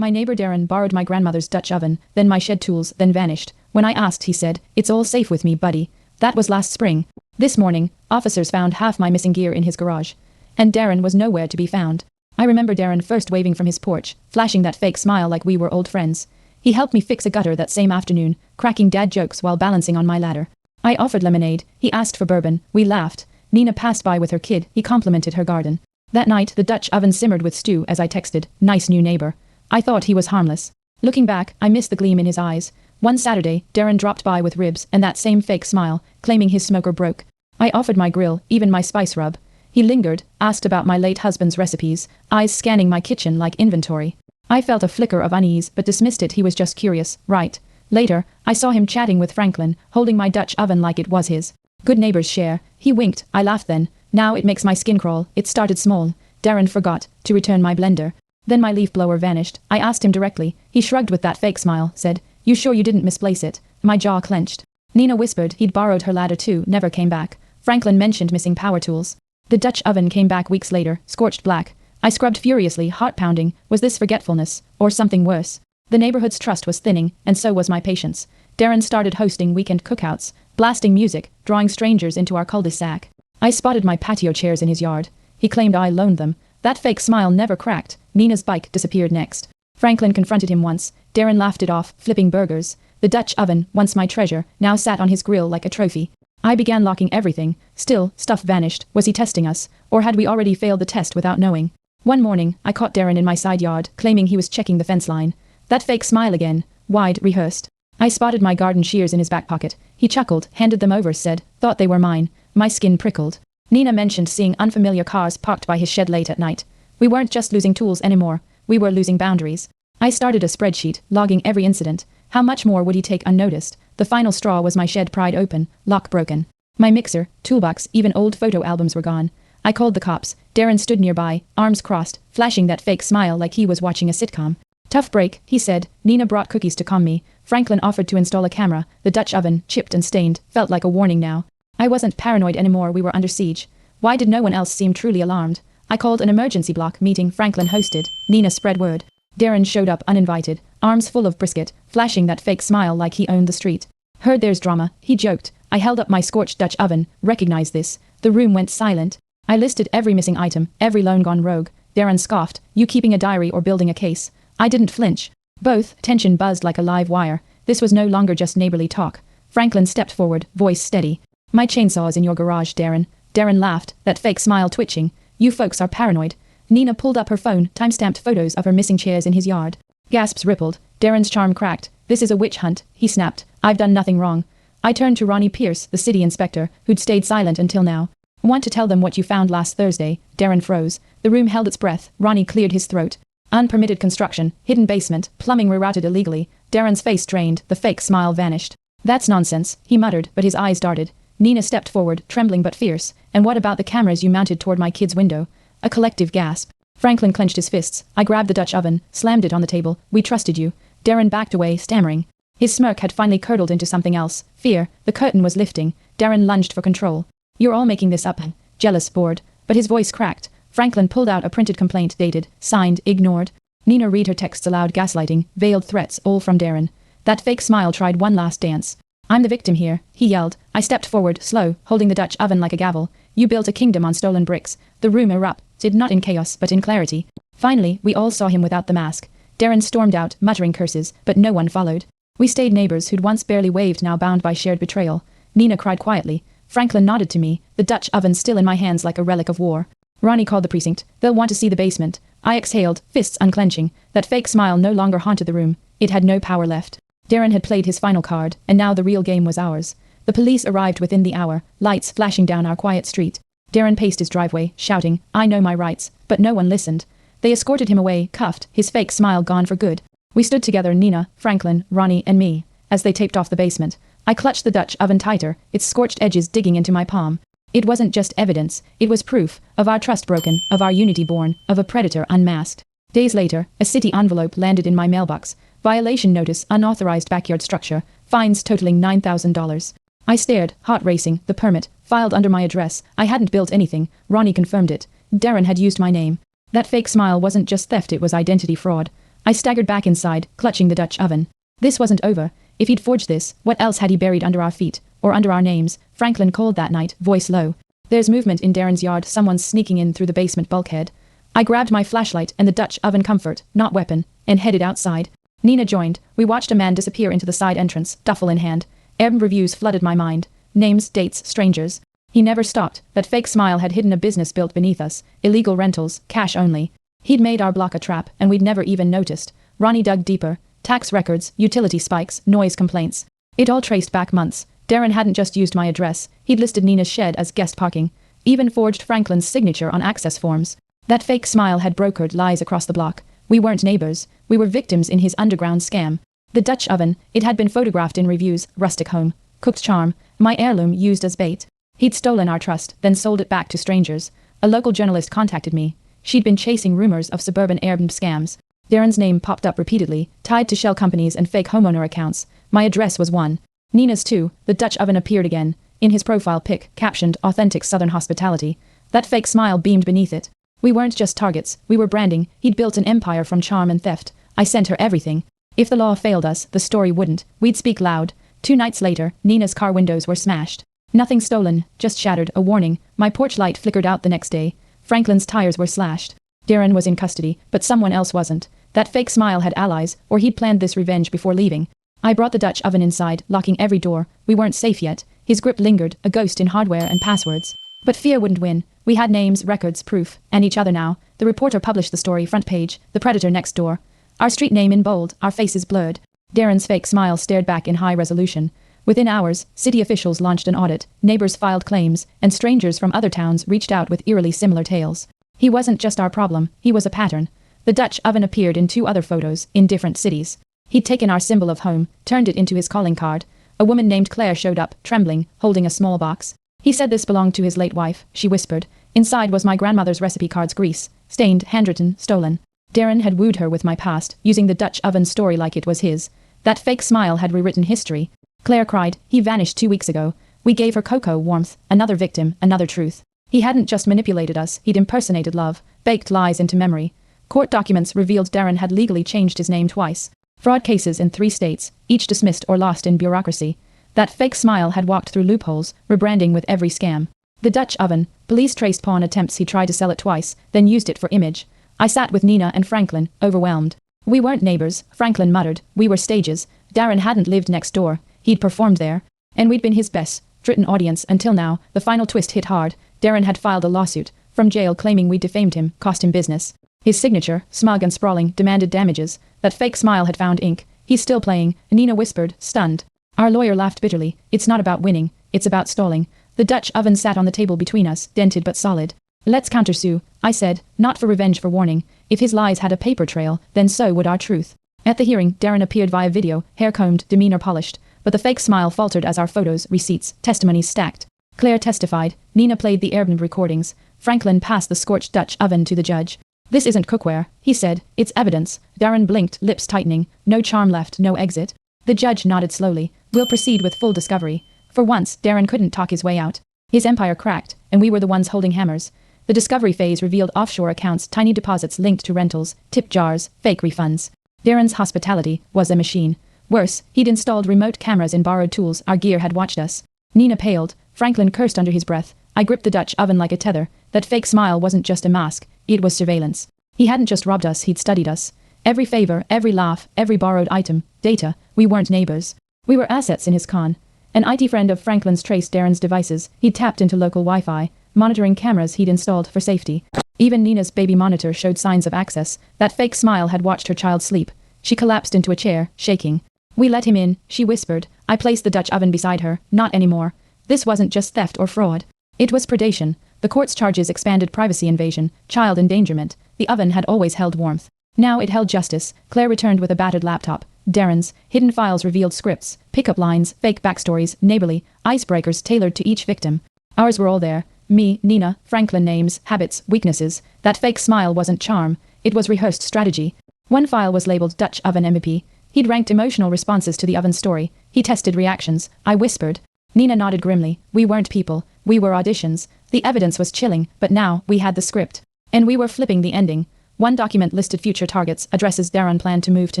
My neighbor Darren borrowed my grandmother's Dutch oven, then my shed tools, then vanished. When I asked, he said, "It's all safe with me, buddy." That was last spring. This morning, officers found half my missing gear in his garage. And Darren was nowhere to be found. I remember Darren first waving from his porch, flashing that fake smile like we were old friends. He helped me fix a gutter that same afternoon, cracking dad jokes while balancing on my ladder. I offered lemonade, he asked for bourbon, we laughed. Nina passed by with her kid, he complimented her garden. That night, the Dutch oven simmered with stew as I texted, "Nice new neighbor." I thought he was harmless. Looking back, I missed the gleam in his eyes. One Saturday, Darren dropped by with ribs and that same fake smile, claiming his smoker broke. I offered my grill, even my spice rub. He lingered, asked about my late husband's recipes, eyes scanning my kitchen like inventory. I felt a flicker of unease but dismissed it. He was just curious, right? Later, I saw him chatting with Franklin, holding my Dutch oven like it was his. Good neighbors share. He winked, I laughed then. Now it makes my skin crawl. It started small. Darren forgot to return my blender. Then my leaf blower vanished. I asked him directly. He shrugged with that fake smile, said, "You sure you didn't misplace it?" My jaw clenched. Nina whispered he'd borrowed her ladder too, never came back. Franklin mentioned missing power tools. The Dutch oven came back weeks later, scorched black. I scrubbed furiously, heart pounding. Was this forgetfulness, or something worse? The neighborhood's trust was thinning, and so was my patience. Darren started hosting weekend cookouts, blasting music, drawing strangers into our cul-de-sac. I spotted my patio chairs in his yard. He claimed I loaned them. That fake smile never cracked. Nina's bike disappeared next. Franklin confronted him once. Darren laughed it off, flipping burgers. The Dutch oven, once my treasure, now sat on his grill like a trophy. I began locking everything. Still, stuff vanished. Was he testing us? Or had we already failed the test without knowing? One morning, I caught Darren in my side yard, claiming he was checking the fence line. That fake smile again. Wide, rehearsed. I spotted my garden shears in his back pocket. He chuckled, handed them over, said, "Thought they were mine." My skin prickled. Nina mentioned seeing unfamiliar cars parked by his shed late at night. We weren't just losing tools anymore. We were losing boundaries. I started a spreadsheet, logging every incident. How much more would he take unnoticed? The final straw was my shed pried open, lock broken. My mixer, toolbox, even old photo albums were gone. I called the cops. Darren stood nearby, arms crossed, flashing that fake smile like he was watching a sitcom. "Tough break," he said. Nina brought cookies to calm me. Franklin offered to install a camera. The Dutch oven, chipped and stained, felt like a warning now. I wasn't paranoid anymore. We were under siege. Why did no one else seem truly alarmed? I called an emergency block meeting Franklin hosted. Nina spread word. Darren showed up uninvited, arms full of brisket, flashing that fake smile like he owned the street. "Heard there's drama," he joked. I held up my scorched Dutch oven. "Recognize this." The room went silent. I listed every missing item, every loan gone rogue. Darren scoffed. "You keeping a diary or building a case?" I didn't flinch. Both. Tension buzzed like a live wire. This was no longer just neighborly talk. Franklin stepped forward, voice steady. "My chainsaw is in your garage, Darren." Darren laughed, that fake smile twitching. "You folks are paranoid." Nina pulled up her phone, time-stamped photos of her missing chairs in his yard. Gasps rippled. Darren's charm cracked. "This is a witch hunt," he snapped. "I've done nothing wrong." I turned to Ronnie Pierce, the city inspector, who'd stayed silent until now. "Want to tell them what you found last Thursday?" Darren froze. The room held its breath. Ronnie cleared his throat. "Unpermitted construction, hidden basement, plumbing rerouted illegally." Darren's face drained, the fake smile vanished. "That's nonsense," he muttered, but his eyes darted. Nina stepped forward, trembling but fierce. "And what about the cameras you mounted toward my kid's window?" A collective gasp. Franklin clenched his fists. I grabbed the Dutch oven, slammed it on the table. "We trusted you." Darren backed away, stammering. His smirk had finally curdled into something else. Fear. The curtain was lifting. Darren lunged for control. "You're all making this up." Jealous, bored. But his voice cracked. Franklin pulled out a printed complaint dated, signed, ignored. Nina read her texts aloud, gaslighting, veiled threats, all from Darren. That fake smile tried one last dance. "I'm the victim here," he yelled. I stepped forward, slow, holding the Dutch oven like a gavel. "You built a kingdom on stolen bricks." The room erupted, not in chaos, but in clarity. Finally, we all saw him without the mask. Darren stormed out, muttering curses, but no one followed. We stayed neighbors who'd once barely waved, now bound by shared betrayal. Nina cried quietly. Franklin nodded to me, the Dutch oven still in my hands like a relic of war. Ronnie called the precinct. "They'll want to see the basement." I exhaled, fists unclenching. That fake smile no longer haunted the room. It had no power left. Darren had played his final card, and now the real game was ours. The police arrived within the hour, lights flashing down our quiet street. Darren paced his driveway, shouting, "I know my rights," but no one listened. They escorted him away, cuffed, his fake smile gone for good. We stood together, Nina, Franklin, Ronnie, and me, as they taped off the basement. I clutched the Dutch oven tighter, its scorched edges digging into my palm. It wasn't just evidence, it was proof of our trust broken, of our unity born, of a predator unmasked. Days later, a city envelope landed in my mailbox. Violation notice, unauthorized backyard structure, fines totaling $9,000. I stared, heart racing, the permit, filed under my address. I hadn't built anything. Ronnie confirmed it. Darren had used my name. That fake smile wasn't just theft, it was identity fraud. I staggered back inside, clutching the Dutch oven. This wasn't over. If he'd forged this, what else had he buried under our feet, or under our names? Franklin called that night, voice low. There's movement in Darren's yard, someone's sneaking in through the basement bulkhead. I grabbed my flashlight and the Dutch oven comfort, not weapon, and headed outside. Nina joined. We watched a man disappear into the side entrance, duffel in hand. Airbnb reviews flooded my mind. Names, dates, strangers. He never stopped. That fake smile had hidden a business built beneath us. Illegal rentals, cash only. He'd made our block a trap, and we'd never even noticed. Ronnie dug deeper. Tax records, utility spikes, noise complaints. It all traced back months. Darren hadn't just used my address. He'd listed Nina's shed as guest parking. Even forged Franklin's signature on access forms. That fake smile had brokered lies across the block. We weren't neighbors. We were victims in his underground scam. The Dutch oven, it had been photographed in reviews, rustic home, cooked charm, my heirloom used as bait. He'd stolen our trust, then sold it back to strangers. A local journalist contacted me. She'd been chasing rumors of suburban Airbnb scams. Darren's name popped up repeatedly, tied to shell companies and fake homeowner accounts. My address was one. Nina's too. The Dutch oven appeared again. In his profile pic, captioned, authentic southern hospitality. That fake smile beamed beneath it. We weren't just targets, we were branding. He'd built an empire from charm and theft. I sent her everything. If the law failed us, the story wouldn't. We'd speak loud. 2 nights later, Nina's car windows were smashed. Nothing stolen, just shattered, a warning. My porch light flickered out the next day. Franklin's tires were slashed. Darren was in custody, but someone else wasn't. That fake smile had allies, or he'd planned this revenge before leaving. I brought the Dutch oven inside, locking every door. We weren't safe yet. His grip lingered, a ghost in hardware and passwords. But fear wouldn't win. We had names, records, proof, and each other now. The reporter published the story front page, the predator next door. Our street name in bold, our faces blurred. Darren's fake smile stared back in high resolution. Within hours, city officials launched an audit, neighbors filed claims, and strangers from other towns reached out with eerily similar tales. He wasn't just our problem, he was a pattern. The Dutch oven appeared in 2 other photos, in different cities. He'd taken our symbol of home, turned it into his calling card. A woman named Claire showed up, trembling, holding a small box. He said this belonged to his late wife, she whispered. Inside was my grandmother's recipe cards, grease, stained, handwritten, stolen. Darren had wooed her with my past, using the Dutch oven story like it was his. That fake smile had rewritten history. Claire cried, he vanished 2 weeks ago. We gave her cocoa, warmth, another victim, another truth. He hadn't just manipulated us, he'd impersonated love, baked lies into memory. Court documents revealed Darren had legally changed his name twice. Fraud cases in 3 states, each dismissed or lost in bureaucracy. That fake smile had walked through loopholes, rebranding with every scam. The Dutch oven, police traced pawn attempts. He tried to sell it twice, then used it for image. I sat with Nina and Franklin, overwhelmed. We weren't neighbors, Franklin muttered. We were stages. Darren hadn't lived next door. He'd performed there. And we'd been his best written audience until now. The final twist hit hard. Darren had filed a lawsuit from jail claiming we defamed him, cost him business. His signature, smug and sprawling, demanded damages. That fake smile had found ink. He's still playing, Nina whispered, stunned. Our lawyer laughed bitterly. It's not about winning, it's about stalling. The Dutch oven sat on the table between us, dented but solid. Let's countersue, I said, not for revenge, for warning. If his lies had a paper trail, then so would our truth. At the hearing, Darren appeared via video, hair combed, demeanor polished. But the fake smile faltered as our photos, receipts, testimonies stacked. Claire testified. Nina played the Airbnb recordings. Franklin passed the scorched Dutch oven to the judge. This isn't cookware, he said. It's evidence. Darren blinked, lips tightening. No charm left, no exit. The judge nodded slowly. We'll proceed with full discovery. For once, Darren couldn't talk his way out. His empire cracked, and we were the ones holding hammers. The discovery phase revealed offshore accounts, tiny deposits linked to rentals, tip jars, fake refunds. Darren's hospitality was a machine. Worse, he'd installed remote cameras in borrowed tools. Our gear had watched us. Nina paled. Franklin cursed under his breath. I gripped the Dutch oven like a tether. That fake smile wasn't just a mask, it was surveillance. He hadn't just robbed us, he'd studied us. Every favor, every laugh, every borrowed item, data. We weren't neighbors. We were assets in his con. An IT friend of Franklin's traced Darren's devices. He'd tapped into local Wi-Fi, monitoring cameras he'd installed for safety. Even Nina's baby monitor showed signs of access. That fake smile had watched her child sleep. She collapsed into a chair, shaking. We let him in, she whispered. I placed the Dutch oven beside her. Not anymore. This wasn't just theft or fraud. It was predation. The court's charges expanded privacy invasion, child endangerment. The oven had always held warmth. Now it held justice. Claire returned with a battered laptop. Darren's hidden files revealed scripts, pickup lines, fake backstories, neighborly, icebreakers tailored to each victim. Ours were all there. Me, Nina, Franklin, names, habits, weaknesses. That fake smile wasn't charm. It was rehearsed strategy. One file was labeled Dutch Oven MVP. He'd ranked emotional responses to the oven story. He tested reactions. I whispered. Nina nodded grimly. We weren't people. We were auditions. The evidence was chilling, but now we had the script. And we were flipping the ending. One document listed future targets, addresses Darren planned to move to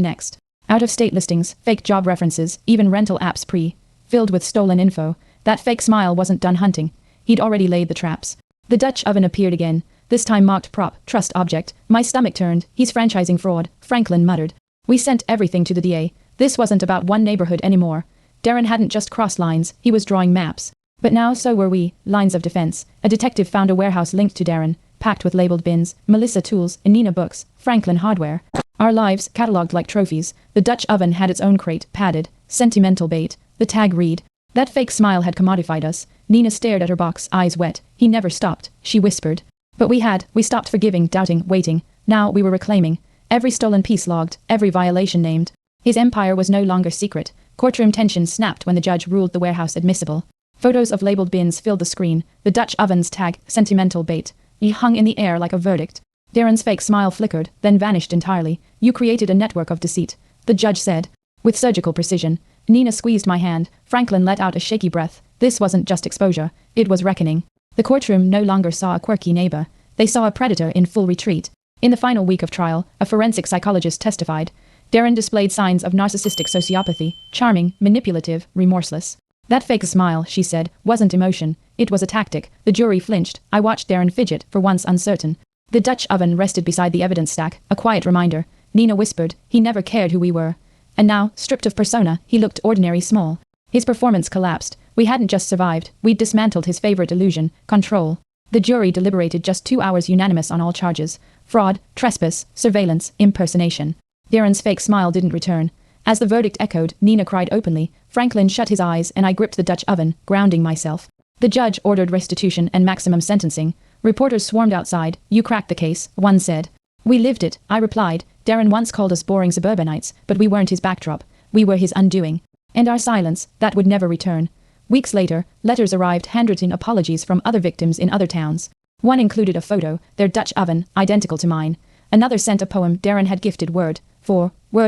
next. Out-of-state listings, fake job references, even rental apps filled with stolen info. That fake smile wasn't done hunting. He'd already laid the traps. The Dutch oven appeared again, this time marked prop, trust object. My stomach turned. He's franchising fraud, Franklin muttered. We sent everything to the DA. This wasn't about one neighborhood anymore. Darren hadn't just crossed lines, he was drawing maps. But now so were we, lines of defense. A detective found a warehouse linked to Darren, packed with labeled bins, Melissa tools, Nina books, Franklin hardware. Our lives, catalogued like trophies. The Dutch oven had its own crate, padded, sentimental bait. The tag read. That fake smile had commodified us. Nina stared at her box, eyes wet. He never stopped, she whispered. But we stopped forgiving, doubting, waiting. Now we were reclaiming. Every stolen piece logged, every violation named. His empire was no longer secret. Courtroom tension snapped when the judge ruled the warehouse admissible. Photos of labeled bins filled the screen. The Dutch oven's tag, sentimental bait. He hung in the air like a verdict. Darren's fake smile flickered, then vanished entirely. You created a network of deceit, the judge said. With surgical precision. Nina squeezed my hand. Franklin let out a shaky breath. This wasn't just exposure, it was reckoning. The courtroom no longer saw a quirky neighbor. They saw a predator in full retreat. In the final week of trial, a forensic psychologist testified. Darren displayed signs of narcissistic sociopathy, charming, manipulative, remorseless. That fake smile, she said, wasn't emotion. It was a tactic. The jury flinched. I watched Darren fidget, for once uncertain. The Dutch oven rested beside the evidence stack, a quiet reminder. Nina whispered, he never cared who we were. And now, stripped of persona, he looked ordinary small. His performance collapsed. We hadn't just survived, we'd dismantled his favorite illusion, control. The jury deliberated just 2 hours unanimous on all charges. Fraud, trespass, surveillance, impersonation. Darren's fake smile didn't return. As the verdict echoed, Nina cried openly. Franklin shut his eyes and I gripped the Dutch oven, grounding myself. The judge ordered restitution and maximum sentencing. Reporters swarmed outside. You cracked the case, one said. We lived it, I replied. Darren once called us boring suburbanites, but we weren't his backdrop. We were his undoing. And our silence, that would never return. Weeks later, letters arrived handwritten apologies from other victims in other towns. One included a photo, their Dutch oven, identical to mine. Another sent a poem Darren had gifted word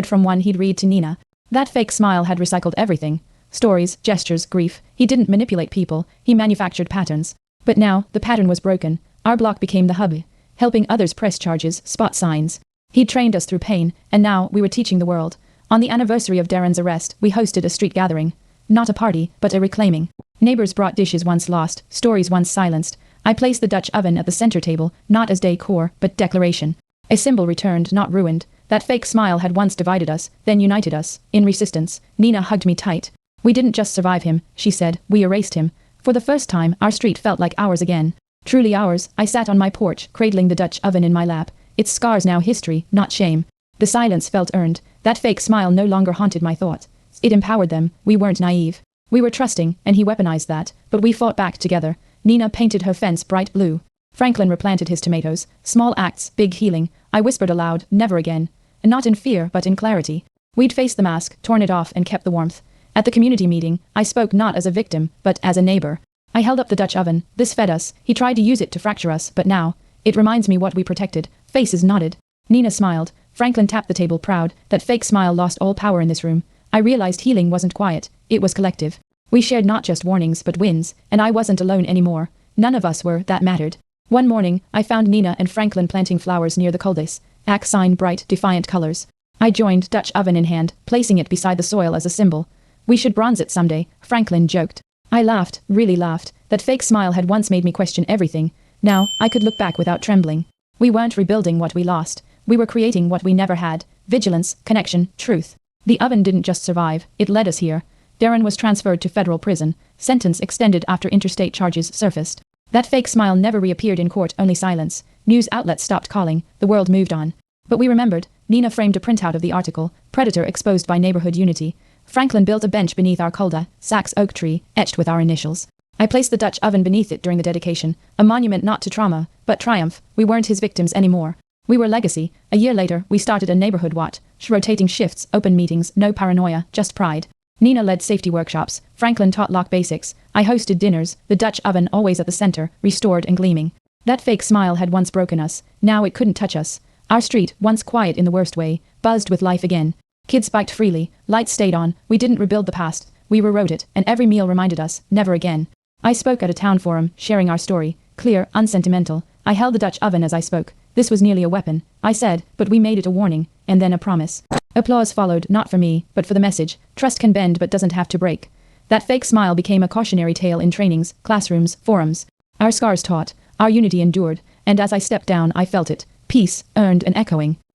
from one he'd read to Nina. That fake smile had recycled everything. Stories, gestures, grief. He didn't manipulate people, he manufactured patterns. But now, the pattern was broken. Our block became the hub, helping others press charges, spot signs. He'd trained us through pain, and now we were teaching the world. On the anniversary of Darren's arrest, we hosted a street gathering. Not a party, but a reclaiming. Neighbors brought dishes once lost, stories once silenced. I placed the Dutch oven at the center table, not as decor, but declaration. A symbol returned, not ruined. That fake smile had once divided us, then united us. In resistance, Nina hugged me tight. We didn't just survive him, she said, we erased him. For the first time, our street felt like ours again. Truly ours. I sat on my porch, cradling the Dutch oven in my lap. Its scars now history, not shame. The silence felt earned. That fake smile no longer haunted my thoughts. It empowered them. We weren't naive. We were trusting, and he weaponized that, but we fought back together. Nina painted her fence bright blue. Franklin replanted his tomatoes. Small acts, big healing. I whispered aloud, never again. And not in fear, but in clarity. We'd faced the mask, torn it off, and kept the warmth. At the community meeting, I spoke not as a victim, but as a neighbor. I held up the Dutch oven. This fed us. He tried to use it to fracture us, but now, it reminds me what we protected. Faces nodded. Nina smiled. Franklin tapped the table proud. That fake smile lost all power in this room. I realized healing wasn't quiet. It was collective. We shared not just warnings, but wins, and I wasn't alone anymore. None of us were, that mattered. One morning, I found Nina and Franklin planting flowers near the cul-de-sac sign, bright, defiant colors. I joined, Dutch oven in hand, placing it beside the soil as a symbol. We should bronze it someday, Franklin joked. I laughed, really laughed. That fake smile had once made me question everything. Now, I could look back without trembling. We weren't rebuilding what we lost. We were creating what we never had. Vigilance, connection, truth. The oven didn't just survive, it led us here. Darren was transferred to federal prison. Sentence extended after interstate charges surfaced. That fake smile never reappeared in court, only silence. News outlets stopped calling. The world moved on. But we remembered. Nina framed a printout of the article. Predator exposed by neighborhood unity. Franklin built a bench beneath our cul-de-sac oak tree, etched with our initials. I placed the Dutch oven beneath it during the dedication. A monument not to trauma, but triumph. We weren't his victims anymore. We were legacy. A year later, we started a neighborhood watch. Rotating shifts, open meetings, no paranoia, just pride. Nina led safety workshops. Franklin taught lock basics. I hosted dinners, the Dutch oven always at the center, restored and gleaming. That fake smile had once broken us. Now it couldn't touch us. Our street, once quiet in the worst way, buzzed with life again. Kids spiked freely. Lights stayed on. We didn't rebuild the past. We rewrote it, and every meal reminded us, never again. I spoke at a town forum, sharing our story. Clear, unsentimental. I held the Dutch oven as I spoke. This was nearly a weapon, I said, but we made it a warning, and then a promise. Applause followed, not for me, but for the message. Trust can bend but doesn't have to break. That fake smile became a cautionary tale in trainings, classrooms, forums. Our scars taught, our unity endured, and as I stepped down I felt it. Peace, earned and echoing.